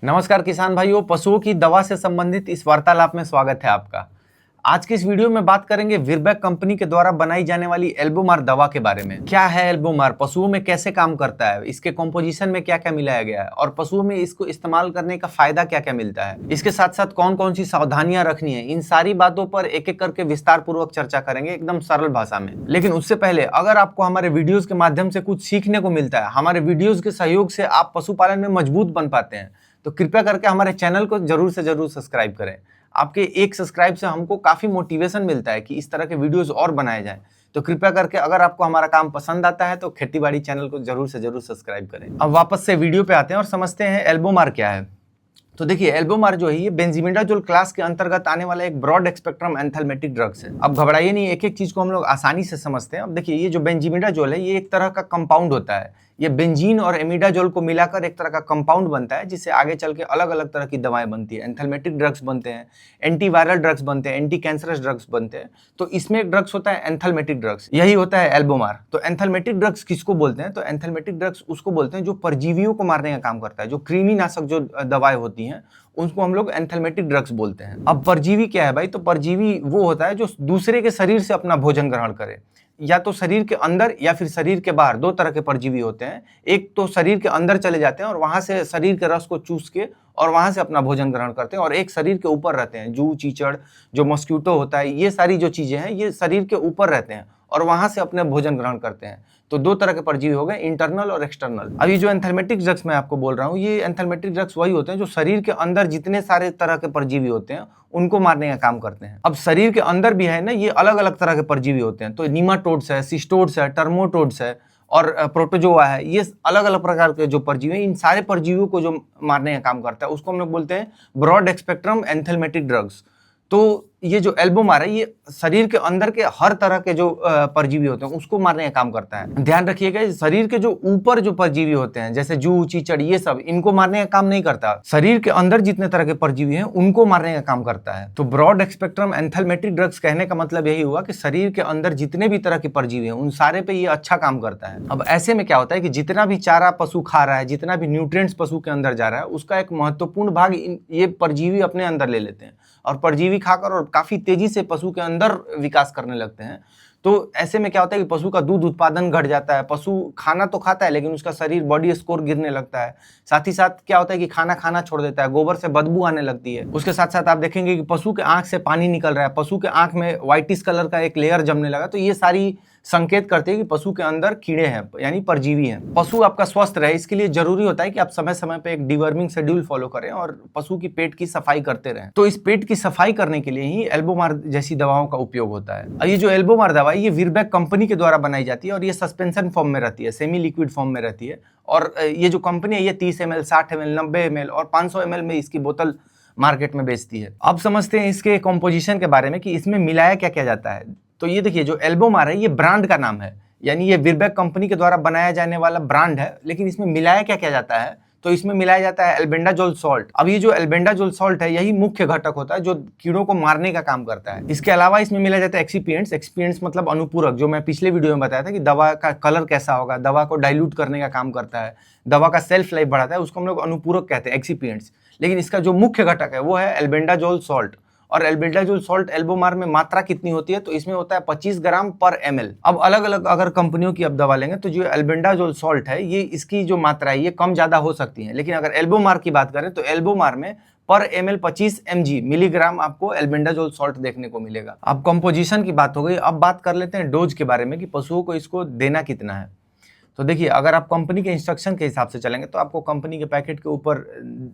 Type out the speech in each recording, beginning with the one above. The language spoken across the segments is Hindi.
नमस्कार किसान भाइयों, पशुओं की दवा से संबंधित इस वार्तालाप में स्वागत है आपका। आज की इस वीडियो में बात करेंगे वीरबैक कंपनी के द्वारा बनाई जाने वाली एल्बोमार दवा के बारे में। क्या है एल्बोमार, पशुओं में कैसे काम करता है, इसके कॉम्पोजिशन में क्या क्या मिलाया गया है और पशुओं में इसको इस्तेमाल करने का फायदा क्या क्या मिलता है। इसके साथ साथ कौन कौन सी सावधानियां रखनी है, इन सारी बातों पर एक एक करके विस्तार पूर्वक चर्चा करेंगे एकदम सरल भाषा में। लेकिन उससे पहले अगर आपको हमारे वीडियोज के माध्यम से कुछ सीखने को मिलता है, हमारे वीडियोज के सहयोग से आप पशुपालन में मजबूत बन पाते हैं, तो कृपया करके हमारे चैनल को जरूर से जरूर सब्सक्राइब करें। आपके एक सब्सक्राइब से हमको काफी मोटिवेशन मिलता है कि इस तरह के वीडियोस और बनाए जाएं। तो कृपया करके अगर आपको हमारा काम पसंद आता है तो खेतीबाड़ी चैनल को जरूर से जरूर सब्सक्राइब करें। अब वापस से वीडियो पे आते हैं और समझते हैं एल्बोमार क्या है। तो देखिए, एल्बोमार जो है ये बेंजीमिडाजोल क्लास के अंतर्गत आने वाला एक ब्रॉड स्पेक्ट्रम एंथैल्मेटिक ड्रग्स है। अब घबराइए नहीं, एक एक चीज को हम लोग आसानी से समझते हैं। अब देखिए, ये जो बेंजीमिडाजोल है ये एक तरह का कंपाउंड होता है। ये बेंजीन और एमिडाजोल को मिलाकर एक तरह का कंपाउंड बनता है, जिससे आगे चल के अलग अलग तरह की दवाएं बनती है। एंथैल्मेटिक ड्रग्स बनते हैं, एंटीवायरल ड्रग्स बनते हैं, एंटी कैंसरस ड्रग्स बनते हैं। तो इसमें एक ड्रग्स होता है एंथैल्मेटिक ड्रग्स, यही होता है एल्बोमार। तो एंथैल्मेटिक ड्रग्स किसको बोलते हैं? तो एंथैल्मेटिक ड्रग्स उसको बोलते हैं जो परजीवियों को मारने का काम करता है। जो कृमिनाशक जो दवाएं होती हैं उनको हम लोग एंथैल्मेटिक ड्रग्स बोलते हैं। अब परजीवी क्या है भाई? तो परजीवी वो होता है जो दूसरे के शरीर से अपना भोजन ग्रहण करे, या तो शरीर के अंदर या फिर शरीर के बाहर। दो तरह के परजीवी होते हैं। एक तो शरीर के अंदर चले जाते हैं और वहां से शरीर के रस को चूस के और वहां से अपना भोजन ग्रहण करते हैं, और एक शरीर के ऊपर रहते हैं। जू, चीचड़, जो मॉस्किटो होता है, ये सारी जो चीजें हैं ये शरीर के ऊपर रहते हैं और वहां से अपने भोजन ग्रहण करते हैं। तो दो तरह के परजीवी हो गए, इंटरनल और एक्सटर्नल। अभी जो एंथैल्मेटिक ड्रग्स मैं आपको बोल रहा हूँ, ये एंथैल्मेटिक ड्रग्स वही होते हैं जो शरीर के अंदर जितने सारे तरह के परजीवी होते हैं उनको मारने का काम करते हैं। अब शरीर के अंदर भी है ना, ये अलग अलग तरह के परजीवी होते हैं। तो नीमाटोड्स है, सिस्टोड्स है, टर्मोटोड्स है और प्रोटोजोआ है। ये अलग अलग प्रकार के जो परजीवी हैं, इन सारे परजीवियों को जो मारने का काम करता है उसको हम लोग बोलते हैं ब्रॉड स्पेक्ट्रम एंथैल्मेटिक ड्रग्स। तो ये जो एल्बोमार है ये शरीर के अंदर के हर तरह के जो परजीवी होते हैं उसको मारने का काम करता है। ध्यान रखिएगा, शरीर के जो ऊपर जो परजीवी होते हैं जैसे जू, चीचड़, ये सब इनको मारने का काम नहीं करता। शरीर के अंदर जितने तरह के परजीवी हैं उनको मारने का काम करता है। तो ब्रॉड स्पेक्ट्रम एंथैल्मेटिक ड्रग्स कहने का मतलब यही हुआ कि शरीर के अंदर जितने भी तरह के परजीवी हैं उन सारे पे ये अच्छा काम करता है। अब ऐसे में क्या होता है कि जितना भी चारा पशु खा रहा है, जितना भी न्यूट्रिएंट्स पशु के अंदर जा रहा है, उसका एक महत्वपूर्ण भाग ये परजीवी अपने अंदर ले लेते हैं और परजीवी खाकर और काफी तेजी से पशु के अंदर विकास करने लगते हैं। तो ऐसे में क्या होता है कि पशु का दूध उत्पादन घट जाता है। पशु खाना तो खाता है लेकिन उसका शरीर बॉडी स्कोर गिरने लगता है। साथ ही साथ क्या होता है कि खाना खाना छोड़ देता है, गोबर से बदबू आने लगती है। उसके साथ साथ आप देखेंगे कि पशु के आंख से पानी निकल रहा है, पशु के आंख में व्हाइटिश कलर का एक लेयर जमने लगा। तो ये सारी संकेत करते हैं कि पशु के अंदर कीड़े हैं, यानी परजीवी हैं। पशु आपका स्वस्थ रहे इसके लिए जरूरी होता है कि आप समय समय पे एक डिवर्मिंग शेड्यूल फॉलो करें और पशु की पेट की सफाई करते रहें। तो इस पेट की सफाई करने के लिए ही एल्बोमार जैसी दवाओं का उपयोग होता है। और ये जो एल्बोमार दवा है ये वीरबैक कंपनी के द्वारा बनाई जाती है और ये सस्पेंशन फॉर्म में रहती है, सेमी लिक्विड फॉर्म में रहती है। और ये जो कंपनी है ये 30 ml, 60 ml, 90 ml और 500 ml में इसकी बोतल मार्केट में बेचती है। अब समझते हैं इसके कॉम्पोजिशन के बारे में कि इसमें मिलाया क्या क्या जाता है। तो ये देखिए, जो एल्बोमार है ये ब्रांड का नाम है, यानी ये वीरबैक कंपनी के द्वारा बनाया जाने वाला ब्रांड है। लेकिन इसमें मिलाया क्या क्या जाता है? तो इसमें मिलाया जाता है एल्बेंडाजोल सॉल्ट। अब ये जो एल्बेंडाजोल सॉल्ट है यही मुख्य घटक होता है जो कीड़ों को मारने का काम करता है। इसके अलावा इसमें मिलाया जाता है एक्सिपिएंट्स। एक्सिपिएंट्स मतलब अनुपूरक, जो मैं पिछले वीडियो में बताया था कि दवा का कलर कैसा होगा, दवा को डाइल्यूट करने का काम करता है, दवा का सेल्फ लाइफ बढ़ाता है, उसको हम लोग अनुपूरक कहते हैं, एक्सिपिएंट्स। लेकिन इसका जो मुख्य घटक है वो है एल्बेंडाजोल सॉल्ट। और एल्बेंडाजोल सॉल्ट एल्बोमार में मात्रा कितनी होती है? तो इसमें होता है 25 ग्राम पर ml। अब अलग अलग अगर कंपनियों की अब दवा लेंगे तो जो एल्बेंडाजोल सॉल्ट है ये इसकी जो मात्रा है ये कम ज्यादा हो सकती है। लेकिन अगर एल्बोमार की बात करें तो एल्बोमार में पर ml 25 mg मिलीग्राम आपको एल्बेंडाजोल सॉल्ट देखने को मिलेगा। अब कंपोजिशन की बात हो गई, अब बात कर लेते हैं डोज के बारे में कि पशुओं को इसको देना कितना है। तो देखिए, अगर आप कंपनी के इंस्ट्रक्शन के हिसाब से चलेंगे तो आपको कंपनी के पैकेट के ऊपर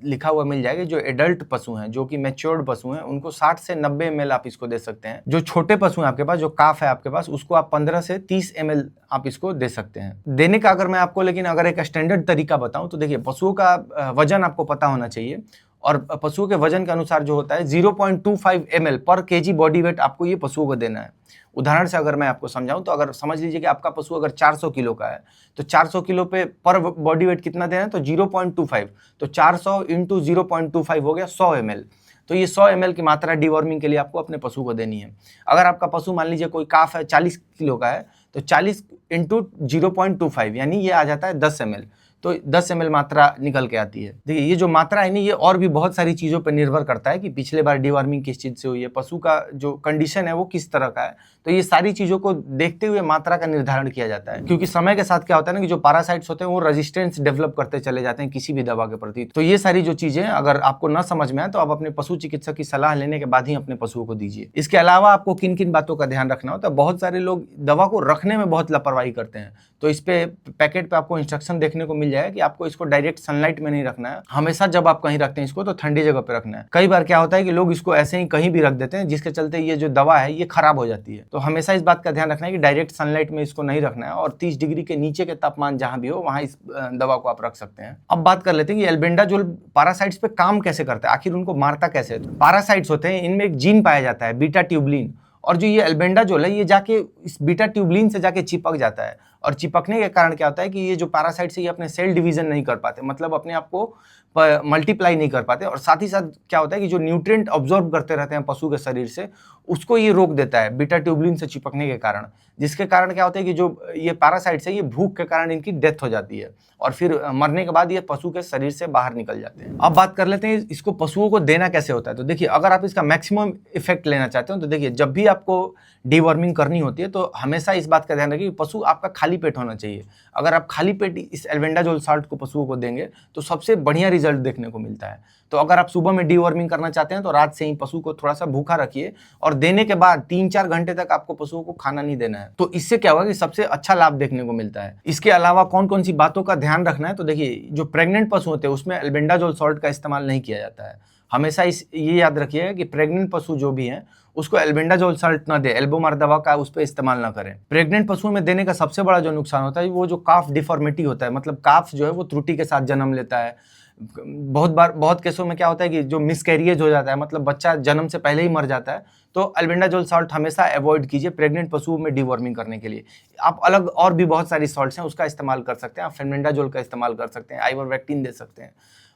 लिखा हुआ मिल जाएगा। जो एडल्ट पशु हैं, जो कि मैच्योर्ड पशु हैं, उनको 60 से 90 ml आप इसको दे सकते हैं। जो छोटे पशु हैं आपके पास, जो काफ है आपके पास, उसको आप 15 से 30 ml आप इसको दे सकते हैं। देने का अगर मैं आपको लेकिन अगर एक स्टैंडर्ड तरीका बताऊं तो देखिए, पशुओं का वजन आपको पता होना चाहिए और पशुओं के वजन के अनुसार जो होता है 0.25 ml पर केजी बॉडी वेट आपको ये पशुओं को देना है। उदाहरण से अगर मैं आपको समझाऊं तो अगर समझ लीजिए कि आपका पशु अगर 400 किलो का है तो 400 किलो पे पर बॉडी वेट कितना देना है? तो 0.25। तो 400 इंटू 0.25 हो गया 100 ml। तो ये 100 ml की मात्रा डिवॉर्मिंग के लिए आपको अपने पशु को देनी है। अगर आपका पशु मान लीजिए कोई काफ है 40 किलो का है तो 40 इंटू 0.25 यानी ये आ जाता है 10 ml। तो 10 ml मात्रा निकल के आती है। देखिए ये जो मात्रा है ना, ये और भी बहुत सारी चीज़ों पर निर्भर करता है कि पिछले बार डिवर्मिंग किस चीज़ से हुई है, पशु का जो कंडीशन है वो किस तरह का है। तो ये सारी चीज़ों को देखते हुए मात्रा का निर्धारण किया जाता है, क्योंकि समय के साथ क्या होता है ना कि जो पैरासाइट्स होते हैं वो रेजिस्टेंस डेवलप करते चले जाते हैं किसी भी दवा के प्रति। तो ये सारी जो चीज़ें अगर आपको न समझ में आए तो आप अपने पशु चिकित्सक की सलाह लेने के बाद ही अपने पशुओं को दीजिए। इसके अलावा आपको किन किन बातों का ध्यान रखना होता है। बहुत सारे लोग दवा को रखने में बहुत लापरवाही करते हैं, तो इस पे पैकेट पे आपको इंस्ट्रक्शन देखने को मिल जाएगा कि आपको इसको डायरेक्ट सनलाइट में नहीं रखना है। हमेशा जब आप कहीं रखते हैं इसको तो ठंडी जगह पे रखना है। कई बार क्या होता है कि लोग इसको ऐसे ही कहीं भी रख देते हैं, जिसके चलते ये जो दवा है ये खराब हो जाती है। तो हमेशा इस बात का ध्यान रखना है कि डायरेक्ट सनलाइट में इसको नहीं रखना है, और 30 डिग्री के नीचे के तापमान जहां भी हो वहां इस दवा को आप रख सकते हैं। अब बात कर लेते हैं कि एल्बेंडाजोल पैरासाइट्स पे काम कैसे करता है, आखिर उनको मारता कैसे है। तो पैरासाइट्स होते हैं, इनमें एक जीन पाया जाता है बीटा ट्यूबलिन, और जो ये एल्बेंडाजोल है ये जाके इस बीटा ट्यूबलिन से जाके चिपक जाता है, और चिपकने के कारण क्या होता है कि ये जो पैरासाइट्स है ये अपने सेल डिवीजन नहीं कर पाते, मतलब अपने आप को मल्टीप्लाई नहीं कर पाते, और साथ ही साथ क्या होता है कि जो न्यूट्रिएंट ऑब्जॉर्ब करते रहते हैं पशु के शरीर से, उसको ये रोक देता है बीटा ट्यूबलिन से चिपकने के कारण, जिसके कारण क्या होता है कि जो ये पैरासाइट्स है ये भूख के कारण इनकी डेथ हो जाती है, और फिर मरने के बाद ये पशु के शरीर से बाहर निकल जाते हैं। अब बात कर लेते हैं इसको पशुओं को देना कैसे होता है। तो देखिए अगर आप इसका मैक्सिमम इफेक्ट लेना चाहते हो तो देखिए जब भी आपको डीवर्मिंग करनी होती है तो हमेशा इस बात का ध्यान रखिए कि पशु आपका खाली पेट होना चाहिए। अगर आप खाली पेट इस एल्बेंडाजोल साल्ट को पशुओं को देंगे तो सबसे बढ़िया रिजल्ट देखने को मिलता है। तो अगर आप सुबह में डीवर्मिंग करना चाहते हैं तो रात से ही पशु को थोड़ा सा भूखा रखिए, और देने के बाद 3-4 घंटे तक आपको पशुओं को खाना नहीं देना है। तो इससे क्या होगा कि सबसे अच्छा लाभ देखने को मिलता है। इसके अलावा कौन कौन सी बातों का ध्यान रखना है, तो देखिए जो प्रेग्नेंट पशु होते हैं उसमें एल्बेंडाजोल साल्ट का इस्तेमाल नहीं किया जाता है। हमेशा ये याद रखिएगा कि प्रेग्नेंट पशु जो भी हैं उसको एल्बेंडाजोल साल्ट ना दे, एल्बोमार दवा का उस पर इस्तेमाल ना करें। प्रेग्नेंट पशुओं में देने का सबसे बड़ा जो नुकसान होता है वो जो काफ डिफॉर्मिटी होता है, मतलब काफ जो है वो त्रुटि के साथ जन्म लेता है। बहुत केसों में क्या होता है कि जो मिसकैरिएज हो जाता है, मतलब बच्चा जन्म से पहले ही मर जाता है। तो एल्बेंडाजोल साल्ट हमेशा अवॉइड कीजिए प्रेग्नेंट पशुओं में डीवर्मिंग करने के लिए। आप अलग और भी बहुत सारी साल्ट्स हैं उसका इस्तेमाल कर सकते हैं, आप फेनमेंडाजोल का इस्तेमाल कर सकते हैं, आइवरमेक्टिन दे सकते हैं,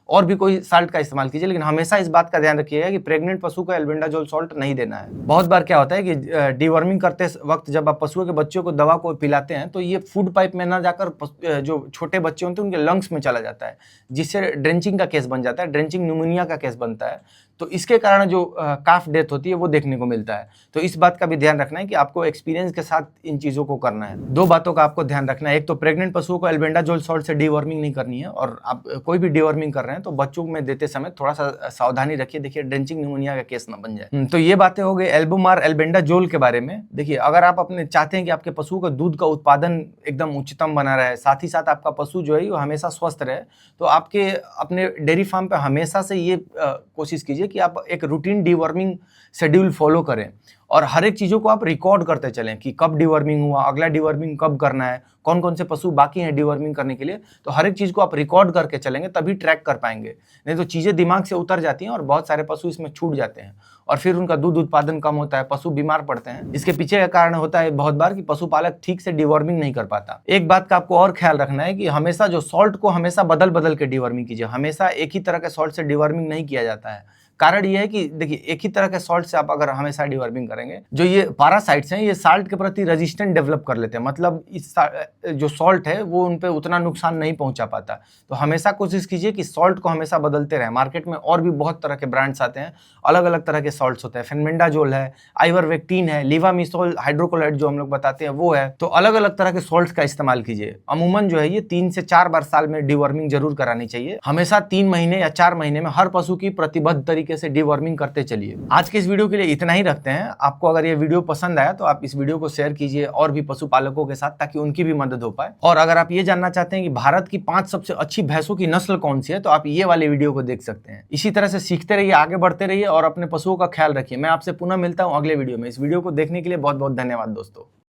और भी कोई साल्ट का इस्तेमाल कीजिए, लेकिन हमेशा इस बात का ध्यान रखिएगा कि प्रेग्नेंट पशु को एल्बेंडाजोल साल्ट नहीं देना है। बहुत बार क्या होता है कि डीवर्मिंग करते वक्त जब आप पशुओं के बच्चों को दवा को पिलाते हैं तो ये फूड पाइप में ना जाकर जो छोटे बच्चे होते हैं उनके लंग्स में चला जाता है, जिससे ड्रेंचिंग का केस बन जाता है, ड्रेंचिंग न्यूमोनिया का केस बनता है। तो इसके कारण जो काफ डेथ होती है वो देखने को मिलता है। तो इस बात का भी ध्यान रखना है कि आपको एक्सपीरियंस के साथ इन चीज़ों को करना है। 2 बातों का आपको ध्यान रखना है, एक तो प्रेग्नेंट पशुओं को एल्बेंडाजोल साल्ट से डीवर्मिंग नहीं करनी है, और आप कोई भी डीवर्मिंग कर रहे हैं तो बच्चों में देते समय थोड़ा सा सावधानी रखिए, देखिए ड्रेंचिंग न्यूमोनिया का केस ना बन जाए। तो ये बातें हो गई एल्बोमार एल्बेंडाजोल के बारे में। देखिए अगर आप अपने चाहते हैं कि आपके पशु का दूध का उत्पादन एकदम उच्चतम बना रहे, साथ ही साथ आपका पशु जो है वो हमेशा स्वस्थ रहे, तो आपके अपने डेयरी फार्म पे हमेशा से ये कोशिश कीजिए कि आप एक रूटीन डीवर्मिंग शेड्यूल फॉलो करें, और हर एक चीज़ों को आप रिकॉर्ड करते चलें कि कब डीवर्मिंग हुआ, अगला डीवर्मिंग कब करना है, कौन कौन से पशु बाकी हैं डीवर्मिंग करने के लिए। तो हर एक चीज़ को आप रिकॉर्ड करके चलेंगे तभी ट्रैक कर पाएंगे, नहीं तो चीज़ें दिमाग से उतर जाती हैं और बहुत सारे पशु इसमें छूट जाते हैं, और फिर उनका दूध उत्पादन कम होता है, पशु बीमार पड़ते हैं। इसके पीछे का कारण होता है बहुत बार कि पशुपालक ठीक से डीवर्मिंग नहीं कर पाता। एक बात का आपको और ख्याल रखना है कि हमेशा जो सॉल्ट को हमेशा बदल बदल के डीवर्मिंग कीजिए, हमेशा एक ही तरह के सॉल्ट से डीवर्मिंग नहीं किया जाता है। कारण ये है कि देखिए एक ही तरह के सॉल्ट से आप अगर हमेशा डीवर्मिंग करेंगे, जो ये पैरासाइट्स हैं ये साल्ट के प्रति रेजिस्टेंट डेवलप कर लेते हैं, मतलब इस जो सॉल्ट है वो उन पे उतना नुकसान नहीं पहुंचा पाता। तो हमेशा कोशिश कीजिए कि सॉल्ट को हमेशा बदलते रहें। मार्केट में और भी बहुत तरह के ब्रांड्स आते हैं, अलग अलग तरह के सॉल्ट्स होते हैं, फेनमेंडाजोल है, आइवरमेक्टिन है, लीवामिसोल हाइड्रोक्लोराइड जो हम लोग बताते हैं वो है। तो अलग अलग तरह के सॉल्ट्स का इस्तेमाल कीजिए। अमूमन जो है ये 3 से 4 बार साल में डीवर्मिंग जरूर करानी चाहिए। हमेशा 3 महीने या 4 महीने में हर पशु की प्रतिबद्ध तरीके से डीवर्मिंग करते चलिए। आज के इस वीडियो के लिए इतना ही रखते हैं। आपको अगर ये वीडियो पसंद आया तो आप इस वीडियो को शेयर कीजिए और भी पशुपालकों के साथ, ताकि उनकी भी मदद हो पाए। और अगर आप ये जानना चाहते हैं कि भारत की 5 सबसे अच्छी भैंसों की नस्ल कौन सी है, तो आप ये वाले वीडियो को देख सकते हैं। इसी तरह से सीखते रहिए, आगे बढ़ते रहिए और अपने पशुओं का ख्याल रखिए। मैं आपसे पुनः मिलता हूं अगले वीडियो में। इस वीडियो को देखने के लिए बहुत बहुत धन्यवाद दोस्तों।